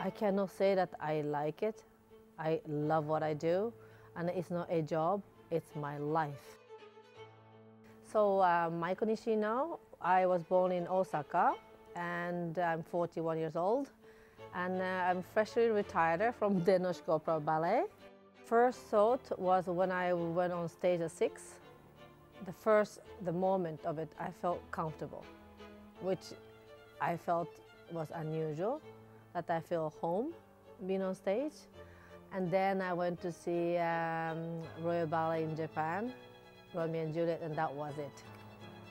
I cannot say that I like it. I love what I do, and it's not a job, it's my life. So Maiko Nishino, I was born in Osaka, and I'm 41 years old, and I'm freshly retired from the Norwegian Opera Ballet. First thought was when I went on stage at 6. The moment of it, I felt comfortable, which I felt was unusual, that I feel home being on stage. And then I went to see Royal Ballet in Japan, Romeo and Juliet, and that was it.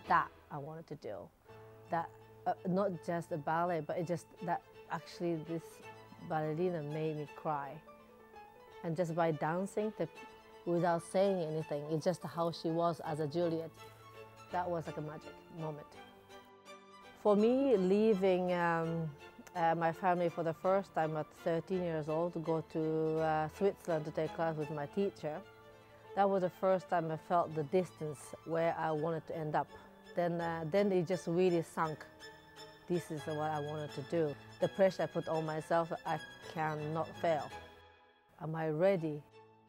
That I wanted to do. That not just a ballet, but it just that actually this ballerina made me cry. And just by dancing, without saying anything, it's just how she was as a Juliet. That was like a magic moment. For me, leaving my family for the first time at 13 years old to go to Switzerland to take class with my teacher, that was the first time I felt the distance where I wanted to end up. Then it just really sunk. This is what I wanted to do. The pressure I put on myself, I cannot fail. Am I ready?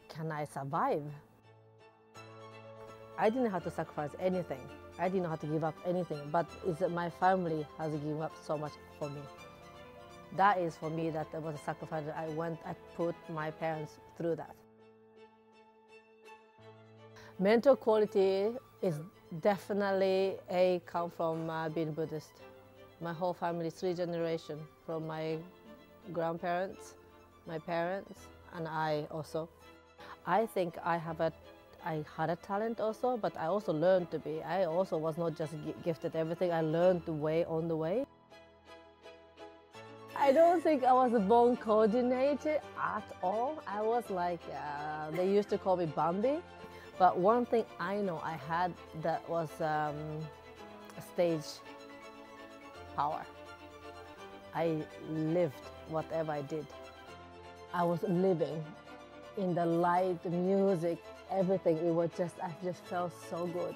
Can I survive? I didn't have to sacrifice anything. I didn't have to give up anything, but it's that my family has given up so much for me. That is for me, that was a sacrifice that I put my parents through that. Mental quality is definitely come from being Buddhist. My whole family, 3 generations, from my grandparents, my parents, and I also. I think I had a talent also, but I also learned to be. I also was not just gifted everything, I learned on the way. I don't think I was born coordinated at all. I was like, they used to call me Bambi. But one thing I know I had that was stage power. I lived whatever I did. I was living in the light, the music, everything. It was just, I just felt so good.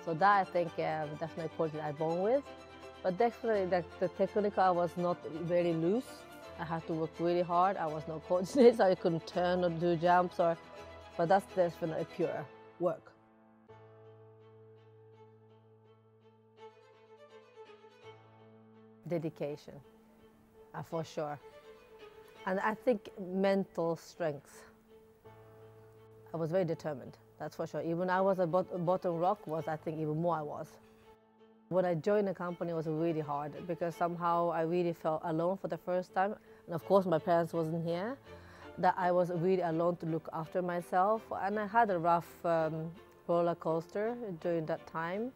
So that I think definitely quality I born with. But definitely the technical, I was not very loose. I had to work really hard. I was not coordinated, so I couldn't turn or do jumps, but that's definitely pure work. Dedication, for sure. And I think mental strength. I was very determined, that's for sure. Even I was a bottom rock, I think even more I was. When I joined the company, it was really hard because somehow I really felt alone for the first time. And of course my parents wasn't here, that I was really alone to look after myself. And I had a rough roller coaster during that time.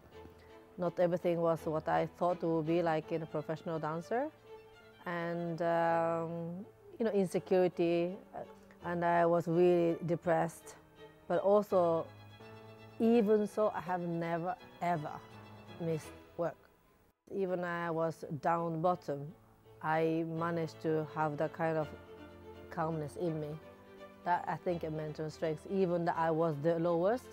Not everything was what I thought it would be like in a professional dancer. And insecurity, and I was really depressed. But also, even so, I have never ever missed work. Even I was down bottom, I managed to have that kind of calmness in me. That I think a mental strength. Even that I was the lowest,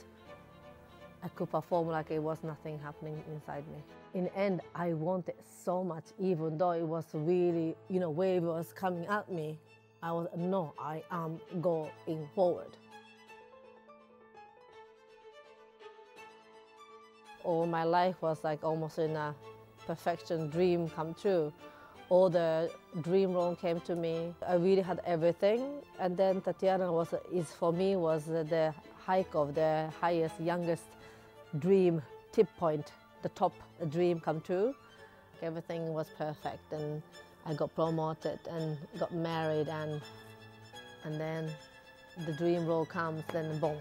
I could perform like it was nothing happening inside me. In the end, I wanted so much, even though it was really, wave was coming at me. I am going forward. All my life was like almost in a perfection dream come true. All the dream role came to me. I really had everything. And then Tatiana for me the hike of the highest, youngest dream tip point, the top dream come true. Everything was perfect, and I got promoted and got married, and then the dream role comes, then boom.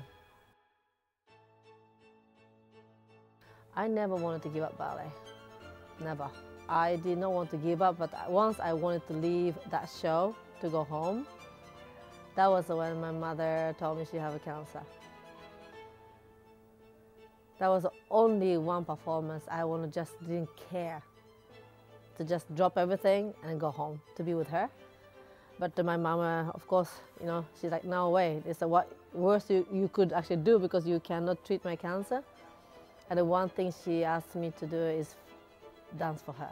I never wanted to give up ballet, never. I did not want to give up, but once I wanted to leave that show to go home. That was when my mother told me she had cancer. That was only one performance. I just didn't care to just drop everything and go home to be with her. But my mama, of course, she's like, no way. It's what worst you could actually do because you cannot treat my cancer. And the one thing she asked me to do is dance for her.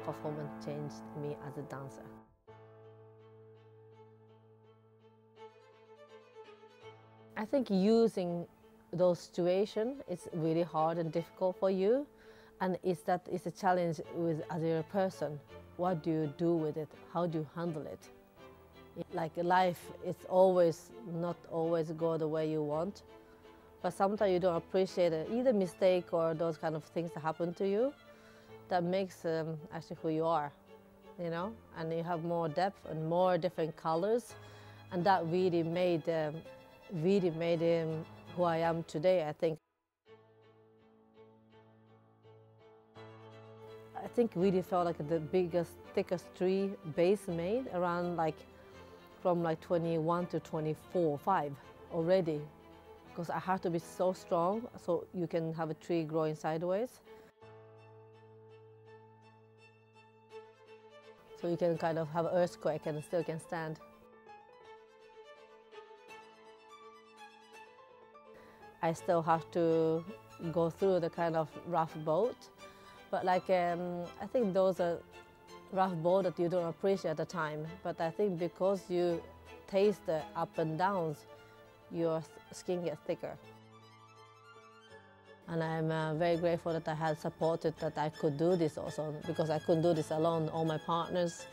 performance changed me as a dancer. I think using those situations is really hard and difficult for you, and it's a challenge with as a person. What do you do with it? How do you handle it? Like life, it's always not always go the way you want, but sometimes you don't appreciate it, either mistake or those kind of things that happen to you. That makes actually who you are, you know, and you have more depth and more different colors, and that really made who I am today, I think. I think really felt like the biggest, thickest tree base made around from 21 to 24, 5 already, because I have to be so strong so you can have a tree growing sideways. So you can kind of have an earthquake and still can stand. I still have to go through the kind of rough boat, but I think those are rough boat that you don't appreciate at the time. But I think because you taste the up and downs, your skin gets thicker. And I'm very grateful that I had supported that I could do this also, because I couldn't do this alone. All my partners,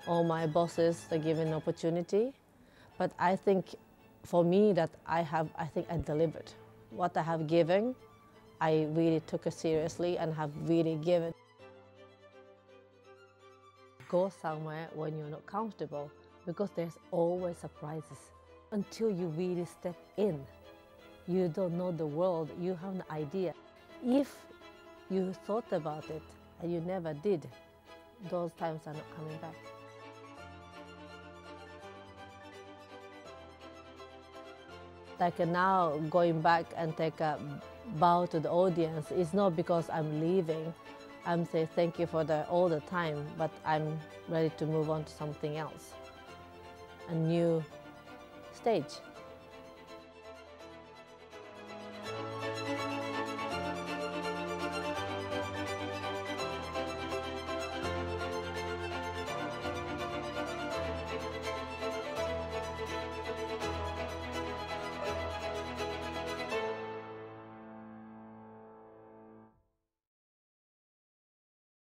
all my bosses, they give an opportunity. But I think for me that I think I delivered. What I have given, I really took it seriously and have really given. Go somewhere when you're not comfortable, because there's always surprises. Until you really step in, you don't know the world, you have an idea. If you thought about it and you never did, those times are not coming back. Like now, going back and take a bow to the audience is not because I'm leaving. I'm saying thank you for all the time, but I'm ready to move on to something else, a new stage.